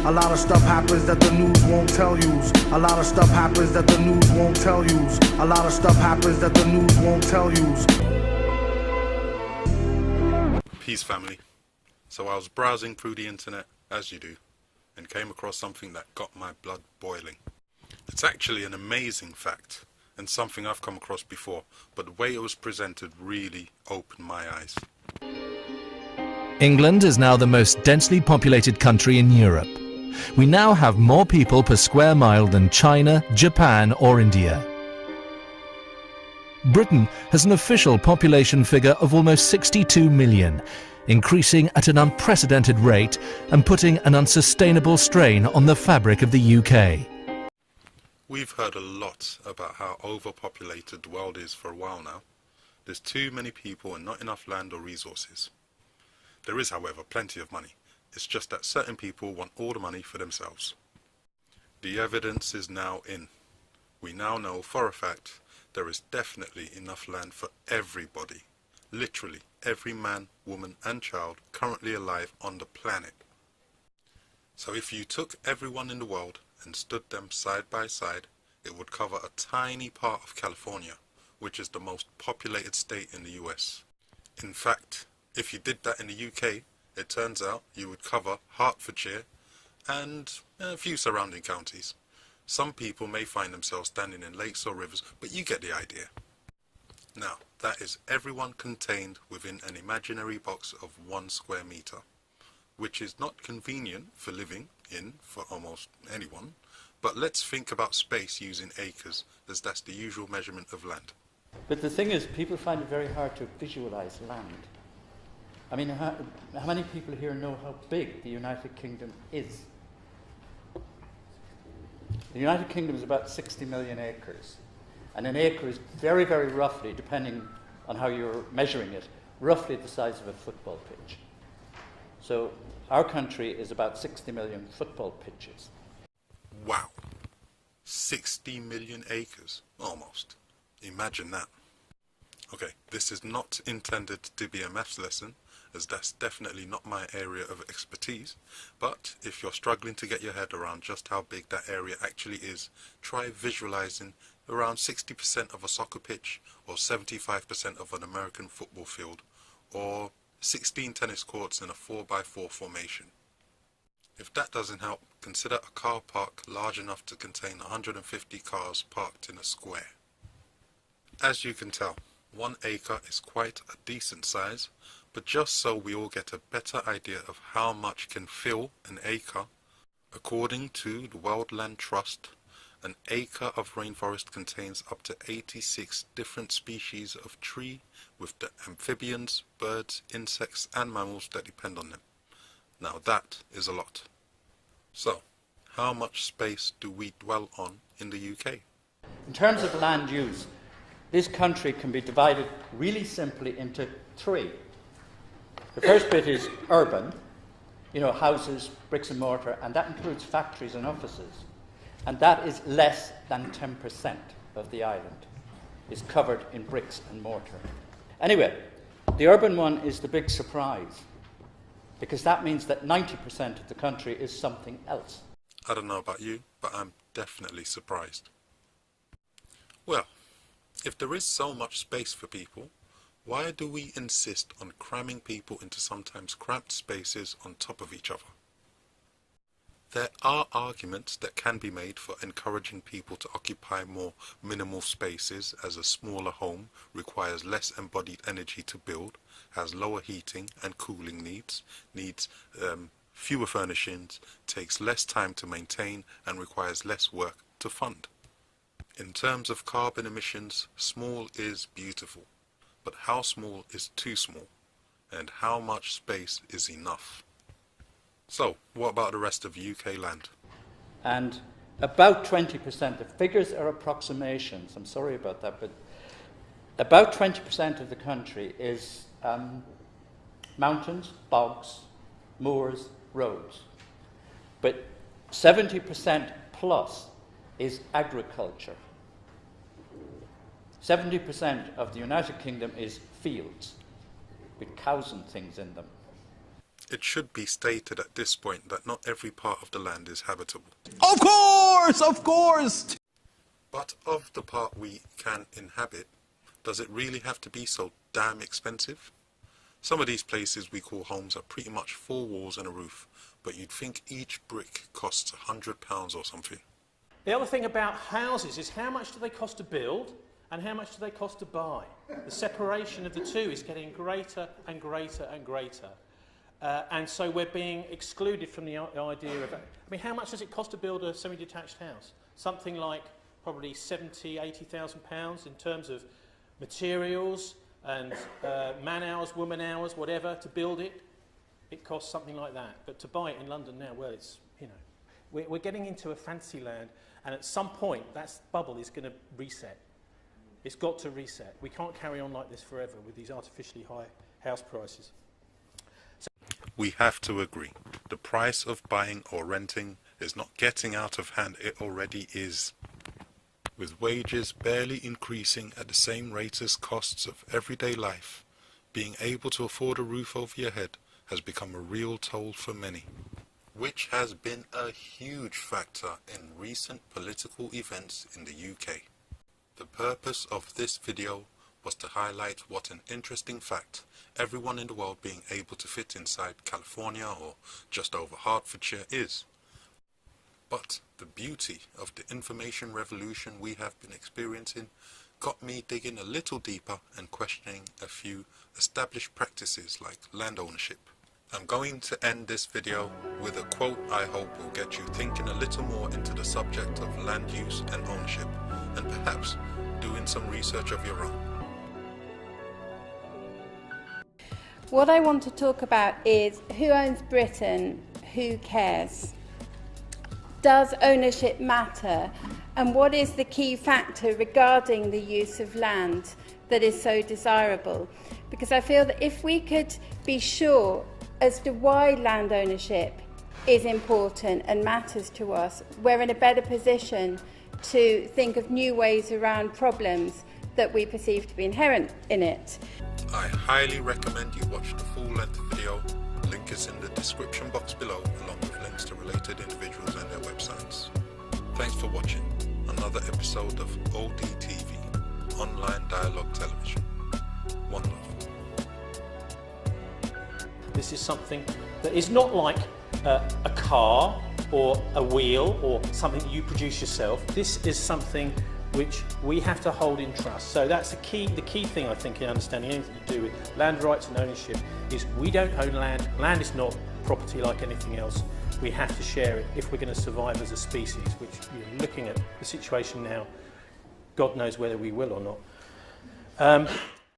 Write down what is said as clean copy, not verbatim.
A lot of stuff happens that the news won't tell you. A lot of stuff happens that the news won't tell you. A lot of stuff happens that the news won't tell you. Peace, family. So I was browsing through the internet, as you do, and came across something that got my blood boiling. It's actually an amazing fact, and something I've come across before, but the way it was presented really opened my eyes. England is now the most densely populated country in Europe. We now have more people per square mile than China, Japan or India. Britain has an official population figure of almost 62 million, increasing at an unprecedented rate and putting an unsustainable strain on the fabric of the UK. We've heard a lot about how overpopulated the world is for a while now. There's too many people and not enough land or resources. There is, however, plenty of money. It's just that certain people want all the money for themselves. The evidence is now in. We now know for a fact there is definitely enough land for everybody. Literally every man, woman and child currently alive on the planet. So if you took everyone in the world and stood them side by side, it would cover a tiny part of California, which is the most populated state in the US. In fact, if you did that in the UK, it turns out you would cover Hertfordshire and a few surrounding counties. Some people may find themselves standing in lakes or rivers, but you get the idea. Now, that is everyone contained within an imaginary box of 1 square meter, which is not convenient for living in for almost anyone, but let's think about space using acres, as that's the usual measurement of land. But the thing is, people find it very hard to visualize land. I mean, how many people here know how big the United Kingdom is? The United Kingdom is about 60 million acres. And an acre is very, very roughly, depending on how you're measuring it, roughly the size of a football pitch. So our country is about 60 million football pitches. Wow. 60 million acres, almost. Imagine that. Okay, this is not intended to be a maths lesson, as that's definitely not my area of expertise, but if you're struggling to get your head around just how big that area actually is, try visualizing around 60% of a soccer pitch, or 75% of an American football field, or 16 tennis courts in a 4x4 formation. If that doesn't help, consider a car park large enough to contain 150 cars parked in a square. As you can tell, 1 acre is quite a decent size, but just so we all get a better idea of how much can fill an acre, according to the World Land Trust, an acre of rainforest contains up to 86 different species of tree, with the amphibians, birds, insects and mammals that depend on them. Now that is a lot. So, how much space do we dwell on in the UK? In terms of land use, this country can be divided really simply into 3. The first bit is urban, houses, bricks and mortar, and that includes factories and offices. And that is less than 10% of the island is covered in bricks and mortar. Anyway, the urban one is the big surprise, because that means that 90% of the country is something else. I don't know about you, but I'm definitely surprised. Well, if there is so much space for people, why do we insist on cramming people into sometimes cramped spaces on top of each other? There are arguments that can be made for encouraging people to occupy more minimal spaces, as a smaller home requires less embodied energy to build, has lower heating and cooling needs fewer furnishings, takes less time to maintain and requires less work to fund. In terms of carbon emissions, small is beautiful, but how small is too small, and how much space is enough? So, what about the rest of UK land? And about 20%, the figures are approximations, I'm sorry about that, but about 20% of the country is mountains, bogs, moors, roads. But 70% plus is agriculture. 70% of the United Kingdom is fields with cows and things in them. It should be stated at this point that not every part of the land is habitable. Of course! Of course! But of the part we can inhabit, does it really have to be so damn expensive? Some of these places we call homes are pretty much 4 walls and a roof, but you'd think each brick costs £100 or something. The other thing about houses is how much do they cost to build and how much do they cost to buy? The separation of the two is getting greater and greater and greater. And so we're being excluded from the idea of... I mean, how much does it cost to build a semi-detached house? Something like probably £70,000, £80,000 in terms of materials and man hours, woman hours, whatever, to build it. It costs something like that. But to buy it in London now, well, it's, you know, we're getting into a fancy land, and at some point, that bubble is going to reset. It's got to reset. We can't carry on like this forever with these artificially high house prices. We have to agree. The price of buying or renting is not getting out of hand, it already is. With wages barely increasing at the same rate as costs of everyday life, being able to afford a roof over your head has become a real toll for many, which has been a huge factor in recent political events in the UK. The purpose of this video was to highlight what an interesting fact everyone in the world being able to fit inside California or just over Hertfordshire is. But the beauty of the information revolution we have been experiencing got me digging a little deeper and questioning a few established practices like land ownership. I'm going to end this video with a quote I hope will get you thinking a little more into the subject of land use and ownership, and perhaps doing some research of your own. What I want to talk about is who owns Britain, who cares? Does ownership matter? And what is the key factor regarding the use of land that is so desirable? Because I feel that if we could be sure as to why land ownership is important and matters to us, we're in a better position to think of new ways around problems that we perceive to be inherent in it. I highly recommend you watch the full-length video. Link is in the description box below, along with links to related individuals and their websites. Thanks for watching another episode of ODTV, Online Dialogue Television. One love. This is something that is not like a car or a wheel or something that you produce yourself. This is something which we have to hold in trust. So that's the key thing, I think, in understanding anything to do with land rights and ownership is we don't own land. Land is not property like anything else. We have to share it if we're going to survive as a species, which, you know, looking at the situation now, God knows whether we will or not.